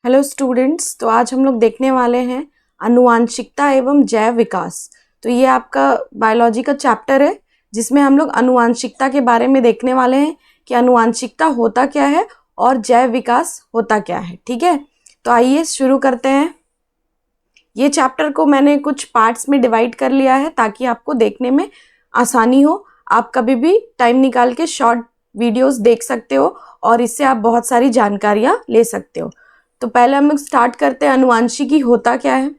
Hello students, तो आज हम लोग देखने वाले हैं आनुवांशिकता एवं जैव विकास। तो ये आपका बायोलॉजी का चैप्टर है जिसमें हम लोग आनुवांशिकता के बारे में देखने वाले हैं कि आनुवांशिकता होता क्या है और जैव विकास होता क्या है। ठीक है, तो आइए शुरू करते हैं। ये चैप्टर को मैंने कुछ पार्ट्स में डिवाइड कर लिया है ताकि आपको देखने में आसानी हो। आप कभी भी टाइम निकाल के शॉर्ट वीडियोस देख सकते हो और इससे आप बहुत सारी जानकारियाँ ले सकते हो। तो पहले हम लोग स्टार्ट करते हैं अनुवांशिकी होता क्या है।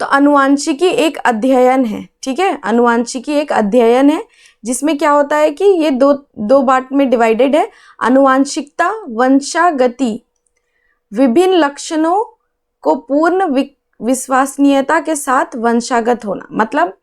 तो अनुवांशिकी एक अध्ययन है। ठीक है, अनुवांशिकी एक अध्ययन है जिसमें क्या होता है कि ये दो पार्ट में डिवाइडेड है। अनुवांशिकता वंशागति विभिन्न लक्षणों को पूर्ण विश्वसनीयता के साथ वंशागत होना, मतलब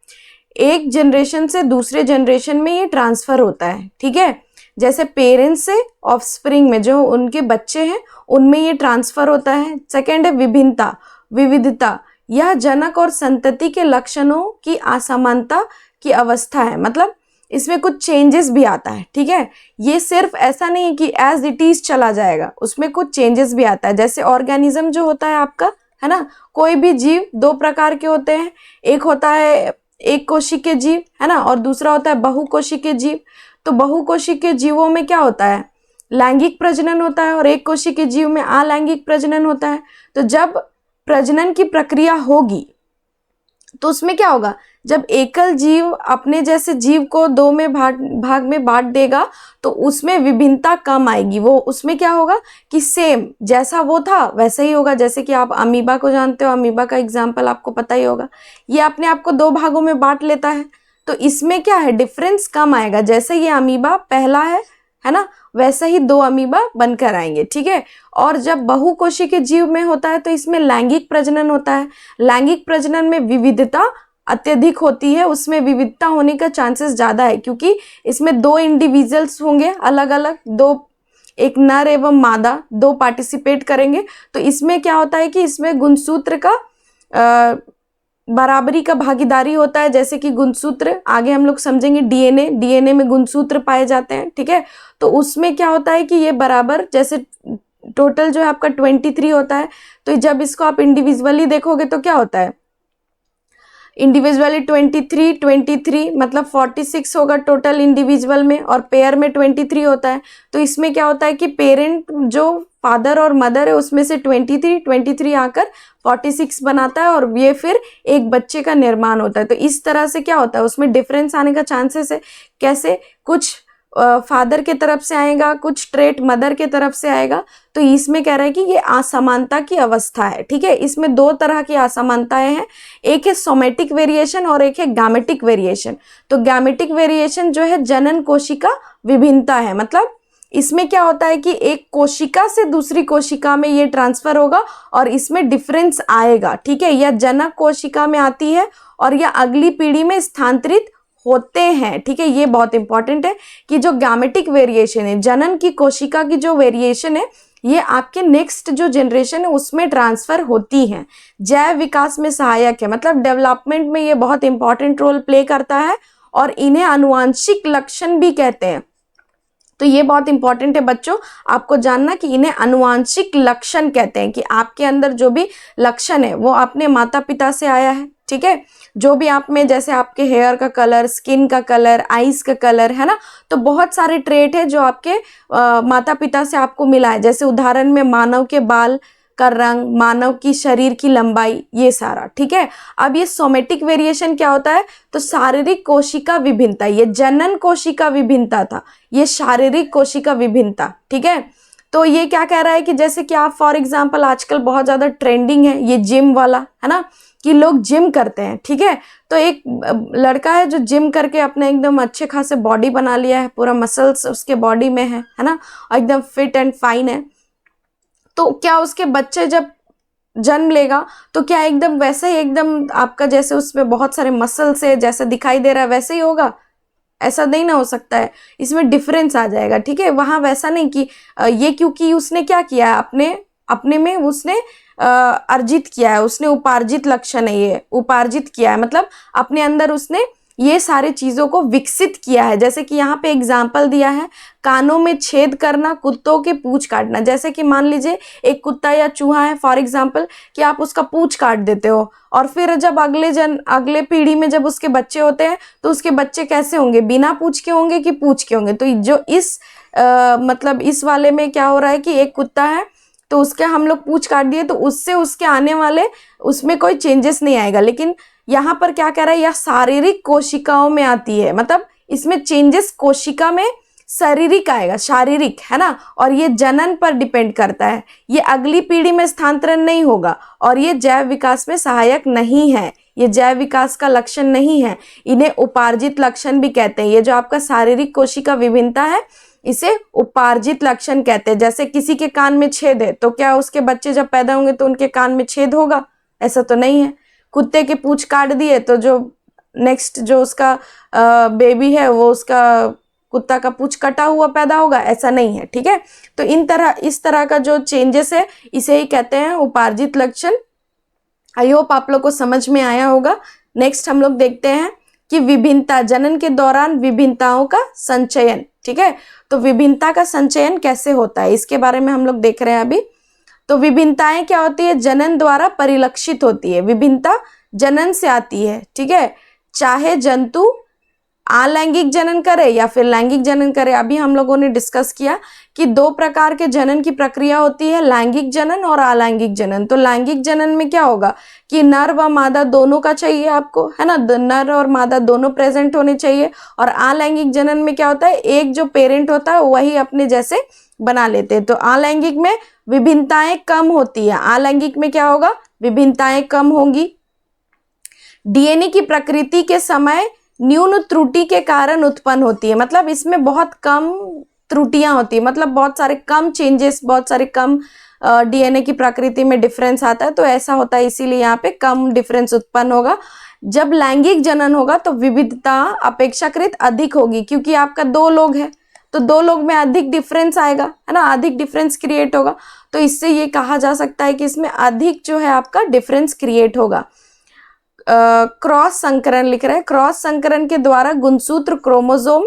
एक जनरेशन से दूसरे जनरेशन में ये ट्रांसफर होता है। ठीक है, जैसे पेरेंट्स से ऑफस्प्रिंग में जो उनके बच्चे हैं उनमें ये ट्रांसफर होता है। सेकेंड है विभिन्नता, विविधता, यह जनक और संतति के लक्षणों की असमानता की अवस्था है, मतलब इसमें कुछ चेंजेस भी आता है। ठीक है, ये सिर्फ ऐसा नहीं कि एज इट इज चला जाएगा, उसमें कुछ चेंजेस भी आता है। जैसे ऑर्गेनिज्म जो होता है आपका, है ना, कोई भी जीव दो प्रकार के होते हैं। एक होता है एक कोशिकीय जीव, है ना, और दूसरा होता है बहुकोशिकीय जीव। तो बहुकोशिकीय जीवों में क्या होता है, लैंगिक प्रजनन होता है, और एक कोशिकीय जीव में अलैंगिक प्रजनन होता है। तो जब प्रजनन की प्रक्रिया होगी तो उसमें क्या होगा, जब एकल जीव अपने जैसे जीव को दो में भाग में बांट देगा तो उसमें विभिन्नता कम आएगी। वो उसमें क्या होगा कि सेम जैसा वो था वैसा ही होगा। जैसे कि आप अमीबा को जानते हो, अमीबा का एग्जाम्पल आपको पता ही होगा। ये अपने आप को दो भागों में बांट लेता है, तो इसमें क्या है, डिफरेंस कम आएगा। जैसे ये अमीबा पहला है ना, वैसे ही दो अमीबा बनकर आएंगे। ठीक है, और जब बहुकोशिकीय जीव में होता है तो इसमें लैंगिक प्रजनन होता है। लैंगिक प्रजनन में विविधता अत्यधिक होती है, उसमें विविधता होने का चांसेस ज़्यादा है क्योंकि इसमें दो इंडिविजुअल्स होंगे अलग अलग, दो, एक नर एवं मादा, दो पार्टिसिपेट करेंगे। तो इसमें क्या होता है कि इसमें गुणसूत्र का बराबरी का भागीदारी होता है। जैसे कि गुणसूत्र आगे हम लोग समझेंगे, डीएनए में गुणसूत्र पाए जाते हैं। ठीक है, तो उसमें क्या होता है कि ये बराबर, जैसे टोटल जो है आपका 23 होता है, तो जब इसको आप इंडिविजुअली देखोगे तो क्या होता है, इंडिविजुअली 23 मतलब 46 होगा टोटल इंडिविजुअल में, और पेयर में 23 होता है। तो इसमें क्या होता है कि पेरेंट जो फादर और मदर है उसमें से 23 आकर 46 बनाता है और ये फिर एक बच्चे का निर्माण होता है। तो इस तरह से क्या होता है, उसमें डिफरेंस आने का चांसेस है। कैसे, कुछ फादर के तरफ से आएगा, कुछ ट्रेट मदर के तरफ से आएगा। तो इसमें कह रहा है कि ये असमानता की अवस्था है। ठीक है, इसमें दो तरह की असमानताएं हैं, एक है सोमेटिक वेरिएशन और एक है गैमेटिक वेरिएशन। तो गैमेटिक वेरिएशन जो है जनन कोशिका विभिन्नता है, मतलब इसमें क्या होता है कि एक कोशिका से दूसरी कोशिका में ये ट्रांसफर होगा और इसमें डिफरेंस आएगा। ठीक है, यह जनक कोशिका में आती है और यह अगली पीढ़ी में स्थानांतरित होते हैं। ठीक है, ये बहुत इंपॉर्टेंट है कि जो गैमेटिक वेरिएशन है, जनन की कोशिका की जो वेरिएशन है, ये आपके नेक्स्ट जो जनरेशन है उसमें ट्रांसफर होती है। जैव विकास में सहायक है, मतलब डेवलपमेंट में ये बहुत इंपॉर्टेंट रोल प्ले करता है और इन्हें आनुवांशिक लक्षण भी कहते हैं। तो ये बहुत इंपॉर्टेंट है बच्चों आपको जानना कि इन्हें आनुवांशिक लक्षण कहते हैं, कि आपके अंदर जो भी लक्षण है वो अपने माता पिता से आया है। ठीक है, जो भी आप में, जैसे आपके हेयर का कलर, स्किन का कलर, आईज का कलर, है ना, तो बहुत सारे ट्रेट है जो आपके माता पिता से आपको मिला है। जैसे उदाहरण में मानव के बाल का रंग, मानव की शरीर की लंबाई, ये सारा। ठीक है, अब ये सोमेटिक वेरिएशन क्या होता है, तो शारीरिक कोशिका विभिन्नता, ये जनन कोशिका विभिन्नता था, ये शारीरिक कोशिका विभिन्नता। ठीक है, तो ये क्या कह रहा है कि जैसे कि आप फॉर एग्जांपल आजकल बहुत ज़्यादा ट्रेंडिंग है ये जिम वाला, है ना, कि लोग जिम करते हैं। ठीक है, तो एक लड़का है जो जिम करके अपने एकदम अच्छे खासे बॉडी बना लिया है, पूरा मसल्स उसके बॉडी में है ना, और एकदम फिट एंड फाइन है। तो क्या उसके बच्चे जब जन्म लेगा तो क्या एकदम वैसे ही, एकदम आपका जैसे उसमें बहुत सारे मसल्स है जैसे दिखाई दे रहा है वैसे ही होगा? ऐसा नहीं ना हो सकता है, इसमें डिफरेंस आ जाएगा। ठीक है, वहाँ वैसा नहीं कि ये क्योंकि उसने क्या किया है, अपने में उसने अर्जित किया है, उसने उपार्जित लक्षण है, ये उपार्जित किया है, मतलब अपने अंदर उसने ये सारी चीज़ों को विकसित किया है। जैसे कि यहाँ पे एग्जाम्पल दिया है, कानों में छेद करना, कुत्तों के पूंछ काटना। जैसे कि मान लीजिए एक कुत्ता या चूहा है फॉर एग्जाम्पल, कि आप उसका पूंछ काट देते हो, और फिर जब अगले पीढ़ी में जब उसके बच्चे होते हैं तो उसके बच्चे कैसे होंगे, बिना पूंछ के होंगे कि पूंछ के होंगे। तो जो मतलब इस वाले में क्या हो रहा है कि एक कुत्ता है तो उसके हम लोग पूंछ काट दिए, तो उससे उसके आने वाले उसमें कोई चेंजेस नहीं आएगा। लेकिन यहाँ पर क्या कह रहा है, यह शारीरिक कोशिकाओं में आती है, मतलब इसमें चेंजेस कोशिका में शारीरिक आएगा, शारीरिक है ना, और ये जनन पर डिपेंड करता है। ये अगली पीढ़ी में स्थानांतरण नहीं होगा, और ये जैव विकास में सहायक नहीं है, ये जैव विकास का लक्षण नहीं है। इन्हें उपार्जित लक्षण भी कहते हैं। ये जो आपका शारीरिक कोशिका विभिन्नता है, इसे उपार्जित लक्षण कहते हैं। जैसे किसी के कान में छेद है तो क्या उसके बच्चे जब पैदा होंगे तो उनके कान में छेद होगा? ऐसा तो नहीं है। कुत्ते के पूंछ काट दिए तो जो नेक्स्ट जो उसका बेबी है वो उसका कुत्ता का पूंछ कटा हुआ पैदा होगा? ऐसा नहीं है, ठीक है। तो इस तरह का जो चेंजेस है इसे ही कहते हैं उपार्जित लक्षण। आई होप आप लोग को समझ में आया होगा। नेक्स्ट हम लोग देखते हैं कि विभिन्नता, जनन के दौरान विभिन्नताओं का संचयन, ठीक है। तो विभिन्नता का संचयन कैसे होता है इसके बारे में हम लोग देख रहे हैं अभी। तो विभिन्नताएं क्या होती है, जनन द्वारा परिलक्षित होती है। विभिन्नता जनन से आती है, ठीक है, चाहे जंतु अलैंगिक जनन करे या फिर लैंगिक जनन करे। अभी हम लोगों ने डिस्कस किया कि दो प्रकार के जनन की प्रक्रिया होती है, लैंगिक जनन और अलैंगिक जनन। तो लैंगिक जनन में क्या होगा कि नर व मादा दोनों का चाहिए आपको, है ना, नर और मादा दोनों प्रेजेंट होने चाहिए। और अलैंगिक जनन में क्या होता है, एक जो पेरेंट होता है वही अपने जैसे बना लेते हैं। तो अलैंगिक में विभिन्नताएं कम होती है, अलैंगिक में क्या होगा, विभिन्नताएं कम होंगी। डीएनए की प्रकृति के समय न्यून त्रुटि के कारण उत्पन्न होती है, मतलब इसमें बहुत कम त्रुटियां होती है, मतलब बहुत सारे कम चेंजेस, बहुत सारे कम डीएनए की प्रकृति में डिफरेंस आता है। तो ऐसा होता है, इसीलिए यहाँ पे कम डिफरेंस उत्पन्न होगा। जब लैंगिक जनन होगा तो विविधता अपेक्षाकृत अधिक होगी, क्योंकि आपका दो लोग है तो दो लोग में अधिक डिफरेंस आएगा, है ना, अधिक डिफरेंस क्रिएट होगा। तो इससे ये कहा जा सकता है कि इसमें अधिक जो है आपका डिफरेंस क्रिएट होगा। क्रॉस संकरण लिख रहे हैं, क्रॉस संकरण के द्वारा गुणसूत्र क्रोमोसोम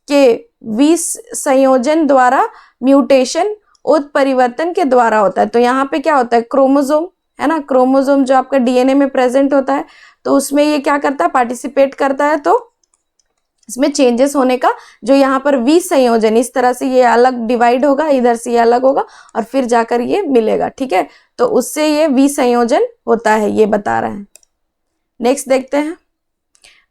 के विसंयोजन द्वारा म्यूटेशन उत्परिवर्तन के द्वारा होता है। तो यहाँ पे क्या होता है, क्रोमोसोम, है ना, क्रोमोसोम जो आपका डीएनए में प्रेजेंट होता है तो उसमें ये क्या करता है, पार्टिसिपेट करता है। तो इसमें चेंजेस होने का जो यहाँ पर विसंयोजन, इस तरह से ये अलग डिवाइड होगा, इधर से ये अलग होगा और फिर जाकर ये मिलेगा, ठीक है। तो उससे ये विसंयोजन होता है, ये बता रहे हैं। नेक्स्ट देखते हैं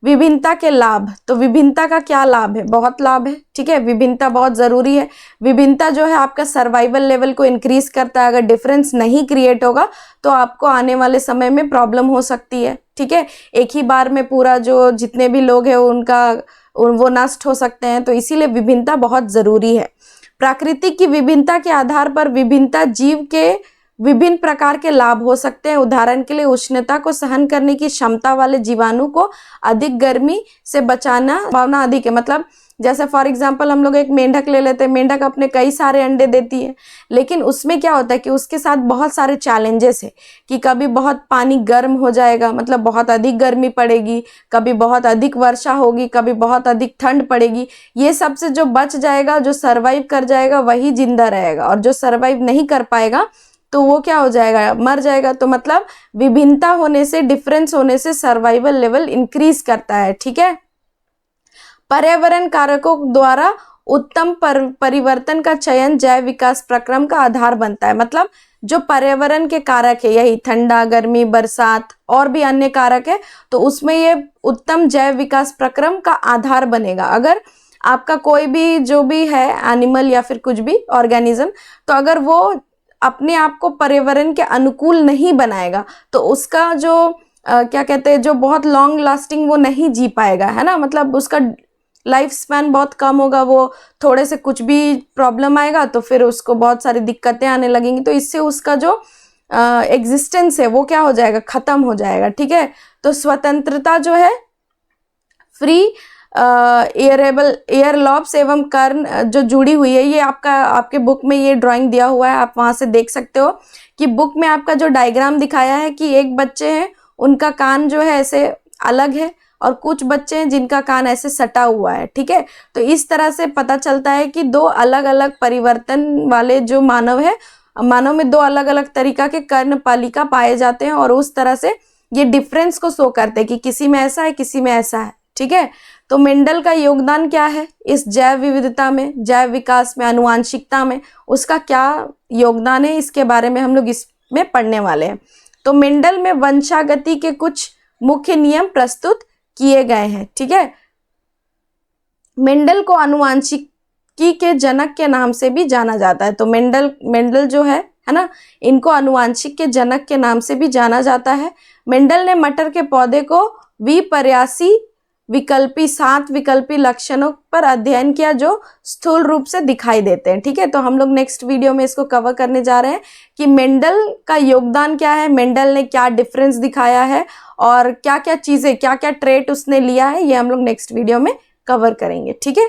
विभिन्नता के लाभ। तो विभिन्नता का क्या लाभ है, बहुत लाभ है, ठीक है। विभिन्नता बहुत जरूरी है। विभिन्नता जो है आपका सर्वाइवल लेवल को इंक्रीज करता है। अगर डिफरेंस नहीं क्रिएट होगा तो आपको आने वाले समय में प्रॉब्लम हो सकती है, ठीक है। एक ही बार में पूरा जो जितने भी लोग हैं उनका वो नष्ट हो सकते हैं। तो इसीलिए विभिन्नता बहुत जरूरी है। प्राकृतिक की विभिन्नता के आधार पर विभिन्नता जीव के विभिन्न प्रकार के लाभ हो सकते हैं। उदाहरण के लिए उष्णता को सहन करने की क्षमता वाले जीवाणु को अधिक गर्मी से बचाना संभावना अधिक है। मतलब जैसे फॉर एग्जांपल हम लोग एक मेंढक ले लेते हैं, मेंढक अपने कई सारे अंडे देती है, लेकिन उसमें क्या होता है कि उसके साथ बहुत सारे चैलेंजेस है कि कभी बहुत पानी गर्म हो जाएगा, मतलब बहुत अधिक गर्मी पड़ेगी, कभी बहुत अधिक वर्षा होगी, कभी बहुत अधिक ठंड पड़ेगी। ये सब से जो बच जाएगा, जो सर्वाइव कर जाएगा वही जिंदा रहेगा, और जो सर्वाइव नहीं कर पाएगा तो वो क्या हो जाएगा, मर जाएगा। तो मतलब विभिन्नता होने से, डिफरेंस होने से सर्वाइवल लेवल इंक्रीज करता है, ठीक है। पर्यावरण कारकों द्वारा उत्तम परिवर्तन का चयन जैव विकास प्रक्रम का आधार बनता है। मतलब जो पर्यावरण के कारक है, यही ठंडा, गर्मी, बरसात और भी अन्य कारक है, तो उसमें ये उत्तम जैव विकास प्रक्रम का आधार बनेगा। अगर आपका कोई भी जो भी है एनिमल या फिर कुछ भी ऑर्गेनिज्म, तो अगर वो अपने आप को पर्यावरण के अनुकूल नहीं बनाएगा तो उसका जो क्या कहते हैं, जो बहुत लॉन्ग लास्टिंग वो नहीं जी पाएगा, है ना, मतलब उसका लाइफ स्पैन बहुत कम होगा। वो थोड़े से कुछ भी प्रॉब्लम आएगा तो फिर उसको बहुत सारी दिक्कतें आने लगेंगी, तो इससे उसका जो एग्जिस्टेंस है वो क्या हो जाएगा, खत्म हो जाएगा, ठीक है। तो स्वतंत्रता जो है, फ्री एयर लॉब्स एवं कर्ण जो जुड़ी हुई है, ये आपके बुक में ये ड्राइंग दिया हुआ है, आप वहां से देख सकते हो कि बुक में आपका जो डायग्राम दिखाया है कि एक बच्चे हैं, उनका कान जो है ऐसे अलग है और कुछ बच्चे हैं जिनका कान ऐसे सटा हुआ है, ठीक है। तो इस तरह से पता चलता है कि दो अलग अलग परिवर्तन वाले जो मानव है, मानव में दो अलग अलग तरीका के कर्णपालिका पाए जाते हैं और उस तरह से ये डिफरेंस को शो करते हैं कि किसी में ऐसा है, किसी में ऐसा है, ठीक है। तो मेंडल का योगदान क्या है इस जैव विविधता में, जैव विकास में, आनुवांशिकता में, उसका क्या योगदान है, इसके बारे में हम लोग इसमें पढ़ने वाले हैं। तो मेंडल में वंशागति के कुछ मुख्य नियम प्रस्तुत किए गए हैं, ठीक है। मेंडल को आनुवांशिकी के जनक के नाम से भी जाना जाता है। तो मेंडल जो है ना, इनको आनुवांशिक के जनक के नाम से भी जाना जाता है। मेंडल ने मटर के पौधे को विपर्यासी विकल्पी 7 विकल्पी लक्षणों पर अध्ययन किया जो स्थूल रूप से दिखाई देते हैं, ठीक है। तो हम लोग नेक्स्ट वीडियो में इसको कवर करने जा रहे हैं कि मेंडल का योगदान क्या है, मेंडल ने क्या डिफरेंस दिखाया है और क्या क्या चीजें, क्या क्या ट्रेट उसने लिया है, ये हम लोग नेक्स्ट वीडियो में कवर करेंगे, ठीक है।